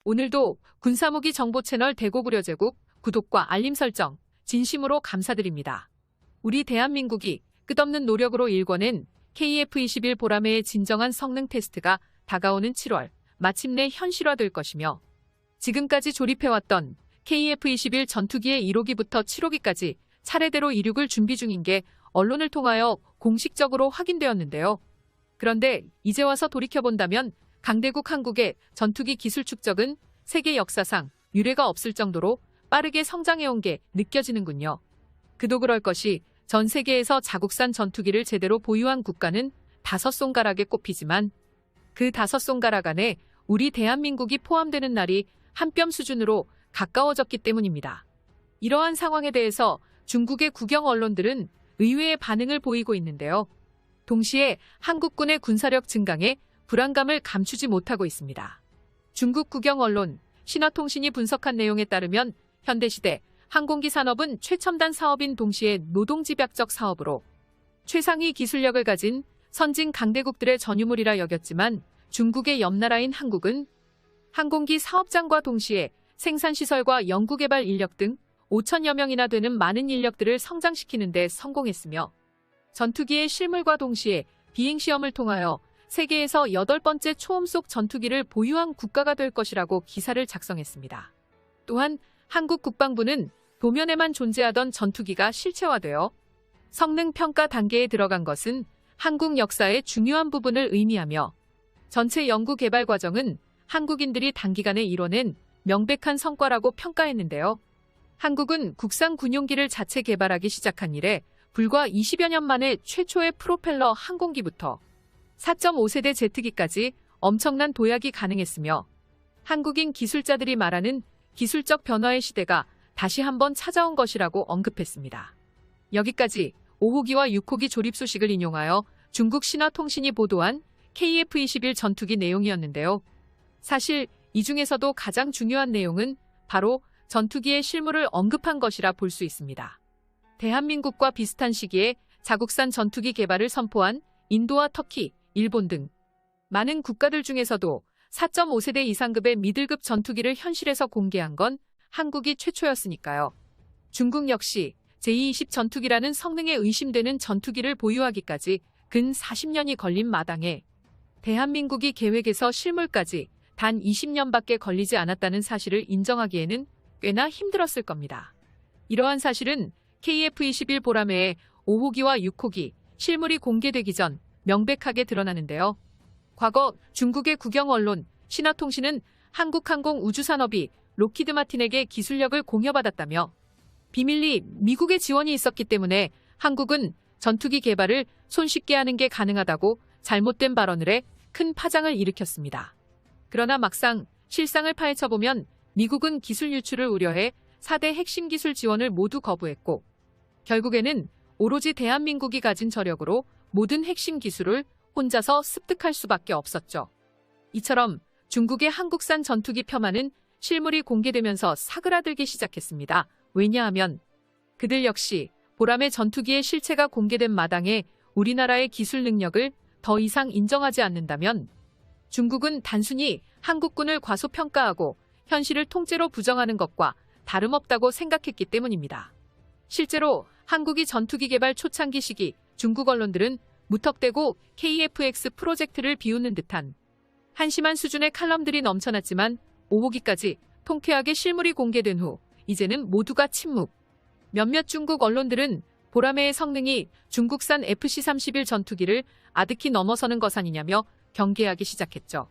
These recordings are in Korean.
오늘도 군사무기 정보 채널 대고구려제국 구독과 알림 설정 진심으로 감사드립니다. 우리 대한민국이 끝없는 노력으로 일궈낸 KF-21 보라매의 진정한 성능 테스트가 다가오는 7월 마침내 현실화될 것이며 지금까지 조립해왔던 KF-21 전투기의 1호기부터 7호기까지 차례대로 이륙을 준비 중인 게 언론을 통하여 공식적으로 확인되었는데요. 그런데 이제 와서 돌이켜본다면 강대국 한국의 전투기 기술 축적은 세계 역사상 유례가 없을 정도로 빠르게 성장해온 게 느껴지는군요. 그도 그럴 것이 전 세계에서 자국산 전투기를 제대로 보유한 국가는 5손가락에 꼽히지만 그 5손가락 안에 우리 대한민국이 포함되는 날이 한 뼘 수준으로 가까워졌기 때문입니다. 이러한 상황에 대해서 중국의 국영 언론들은 의외의 반응을 보이고 있는데요. 동시에 한국군의 군사력 증강에 불안감을 감추지 못하고 있습니다. 중국 국영 언론 신화통신이 분석한 내용에 따르면 현대시대 항공기 산업은 최첨단 사업인 동시에 노동집약적 사업으로 최상위 기술력을 가진 선진 강대국들의 전유물이라 여겼지만 중국의 옆나라인 한국은 항공기 사업장과 동시에 생산시설과 연구개발 인력 등 5천여 명이나 되는 많은 인력들을 성장시키는 데 성공했으며 전투기의 실물과 동시에 비행시험을 통하여 세계에서 8번째 초음속 전투기를 보유한 국가가 될 것이라고 기사를 작성했습니다. 또한 한국 국방부는 도면에만 존재하던 전투기가 실체화되어 성능 평가 단계에 들어간 것은 한국 역사의 중요한 부분을 의미하며 전체 연구 개발 과정은 한국인들이 단기간에 이뤄낸 명백한 성과라고 평가했는데요. 한국은 국산 군용기를 자체 개발하기 시작한 이래 불과 20여 년 만에 최초의 프로펠러 항공기부터 4.5세대 제트기까지 엄청난 도약이 가능했으며 한국인 기술자들이 말하는 기술적 변화의 시대가 다시 한번 찾아온 것이라고 언급했습니다. 여기까지 5호기와 6호기 조립 소식을 인용하여 중국 신화통신이 보도한 KF-21 전투기 내용이었는데요. 사실 이 중에서도 가장 중요한 내용은 바로 전투기의 실물을 언급한 것이라 볼 수 있습니다. 대한민국과 비슷한 시기에 자국산 전투기 개발을 선포한 인도와 터키, 일본 등 많은 국가들 중에서도 4.5세대 이상급의 미들급 전투기를 현실에서 공개한 건 한국이 최초였으니까요. 중국 역시 제-20 전투기라는 성능에 의심되는 전투기를 보유하기까지 근 40년이 걸린 마당에 대한민국이 계획에서 실물까지 단 20년밖에 걸리지 않았다는 사실을 인정하기에는 꽤나 힘들었을 겁니다. 이러한 사실은 KF-21 보라매의 5호기와 6호기 실물이 공개되기 전 명백하게 드러나는데요. 과거 중국의 국영 언론 신화통신은 한국항공우주산업이 록히드 마틴에게 기술력을 공여받았다며 비밀리 미국의 지원이 있었기 때문에 한국은 전투기 개발을 손쉽게 하는 게 가능하다고 잘못된 발언을 해 큰 파장을 일으켰습니다. 그러나 막상 실상을 파헤쳐보면 미국은 기술 유출을 우려해 4대 핵심 기술 지원을 모두 거부했고 결국에는 오로지 대한민국이 가진 저력으로 모든 핵심 기술을 혼자서 습득할 수밖에 없었죠. 이처럼 중국의 한국산 전투기 폄하는 실물이 공개되면서 사그라들기 시작했습니다. 왜냐하면 그들 역시 보라매 전투기의 실체가 공개된 마당에 우리나라의 기술 능력을 더 이상 인정하지 않는다면 중국은 단순히 한국군을 과소평가하고 현실을 통째로 부정하는 것과 다름없다고 생각했기 때문입니다. 실제로 한국이 전투기 개발 초창기 시기 중국 언론들은 무턱대고 KF-X 프로젝트를 비웃는 듯한 한심한 수준의 칼럼들이 넘쳐났지만 5호기까지 통쾌하게 실물이 공개된 후 이제는 모두가 침묵. 몇몇 중국 언론들은 보라매의 성능이 중국산 FC-31 전투기를 아득히 넘어서는 것 아니냐며 경계하기 시작했죠.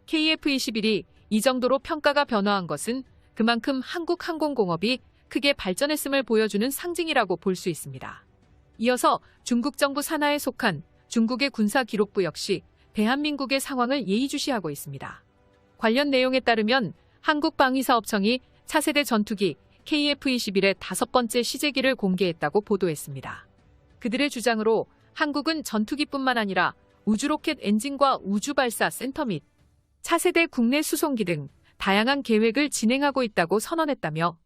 KF-21이 이 정도로 평가가 변화한 것은 그만큼 한국 항공공업이 크게 발전했음을 보여주는 상징이라고 볼 수 있습니다. 이어서 중국 정부 산하에 속한 중국의 군사기록부 역시 대한민국의 상황을 예의주시하고 있습니다. 관련 내용에 따르면 한국방위사업청이 차세대 전투기 KF-21의 5번째 시제기를 공개했다고 보도했습니다. 그들의 주장으로 한국은 전투기뿐만 아니라 우주로켓 엔진과 우주발사 센터 및 차세대 국내 수송기 등 다양한 계획을 진행하고 있다고 선언했다며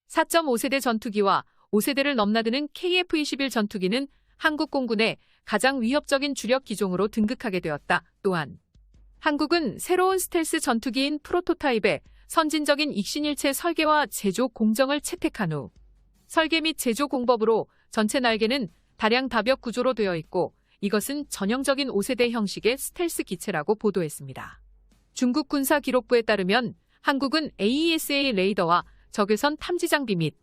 4.5세대 전투기와 5세대를 넘나드는 KF-21 전투기는 한국 공군의 가장 위협적인 주력 기종으로 등극하게 되었다. 또한 한국은 새로운 스텔스 전투기인 프로토타입의 선진적인 익신일체 설계와 제조 공정을 채택한 후 설계 및 제조 공법으로 전체 날개는 다량 다벽 구조로 되어 있고 이것은 전형적인 5세대 형식의 스텔스 기체라고 보도했습니다. 중국 군사 기록부에 따르면 한국은 AESA 레이더와 적외선 탐지 장비 및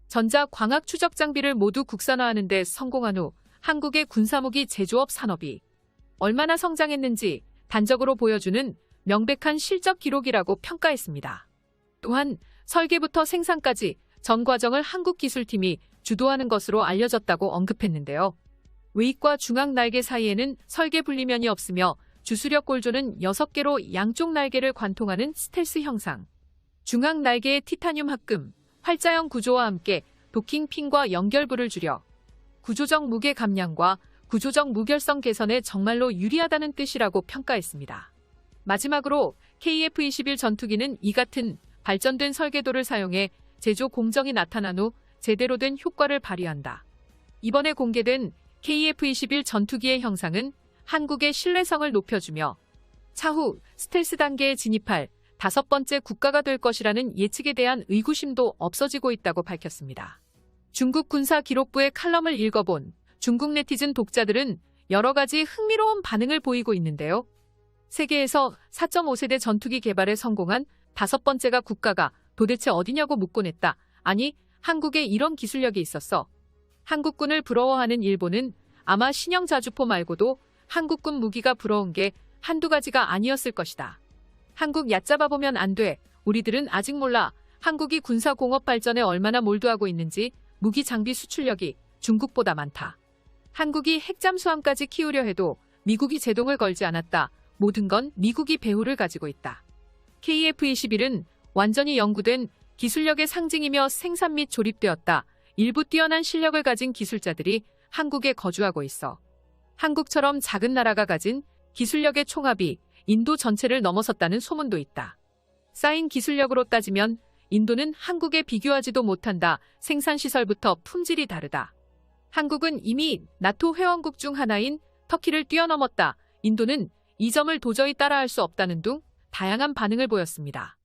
전자 광학 추적 장비를 모두 국산화하는 데 성공한 후 한국의 군사무기 제조업 산업이 얼마나 성장했는지 단적으로 보여주는 명백한 실적 기록이라고 평가했습니다. 또한 설계부터 생산까지 전 과정을 한국 기술팀이 주도하는 것으로 알려졌다고 언급했는데요. 웨익과 중앙 날개 사이에는 설계 분리면이 없으며 주수력 골조는 6개로 양쪽 날개를 관통하는 스텔스 형상. 중앙 날개의 티타늄 합금, 활자형 구조와 함께 도킹 핀과 연결부를 줄여 구조적 무게 감량과 구조적 무결성 개선에 정말로 유리하다는 뜻이라고 평가했습니다. 마지막으로 KF-21 전투기는 이 같은 발전된 설계도를 사용해 제조 공정이 나타난 후 제대로 된 효과를 발휘한다. 이번에 공개된 KF-21 전투기의 형상은 한국의 신뢰성을 높여주며 차후 스텔스 단계에 진입할 5번째 국가가 될 것이라는 예측에 대한 의구심도 없어지고 있다고 밝혔습니다. 중국 군사 기록부의 칼럼을 읽어본 중국 네티즌 독자들은 여러 가지 흥미로운 반응을 보이고 있는데요. 세계에서 4.5세대 전투기 개발에 성공한 5번째가 국가가 도대체 어디냐고 묻곤 했다. 아니, 한국에 이런 기술력이 있었어. 한국군을 부러워하는 일본은 아마 신형 자주포 말고도 한국군 무기가 부러운 게 한두 가지가 아니었을 것이다. 한국 얕잡아보면 안 돼. 우리들은 아직 몰라. 한국이 군사 공업 발전에 얼마나 몰두하고 있는지. 무기 장비 수출력이 중국보다 많다. 한국이 핵잠수함까지 키우려 해도 미국이 제동을 걸지 않았다. 모든 건 미국이 배후를 가지고 있다. KF-21은 완전히 연구된 기술력의 상징이며 생산 및 조립되었다. 일부 뛰어난 실력을 가진 기술자들이 한국에 거주하고 있어. 한국처럼 작은 나라가 가진 기술력의 총합이 인도 전체를 넘어섰다는 소문도 있다. 쌓인 기술력으로 따지면 인도는 한국에 비교하지도 못한다. 생산시설부터 품질이 다르다. 한국은 이미 나토 회원국 중 하나인 터키를 뛰어넘었다. 인도는 이 점을 도저히 따라할 수 없다는 등 다양한 반응을 보였습니다.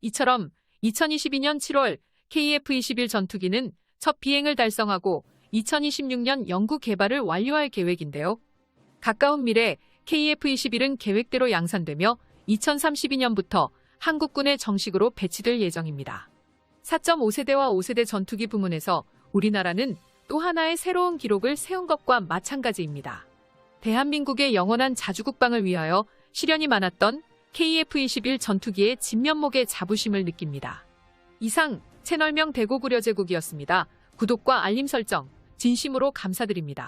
이처럼 2022년 7월 KF-21 전투기는 첫 비행을 달성하고 2026년 연구 개발을 완료할 계획인데요. 가까운 미래 KF-21은 계획대로 양산되며 2032년부터 한국군에 정식으로 배치될 예정입니다. 4.5세대와 5세대 전투기 부문에서 우리나라는 또 하나의 새로운 기록을 세운 것과 마찬가지입니다. 대한민국의 영원한 자주국방을 위하여 시련이 많았던 KF-21 전투기의 진면목의 자부심을 느낍니다. 이상 채널명 대고구려제국이었습니다. 구독과 알림 설정 진심으로 감사드립니다.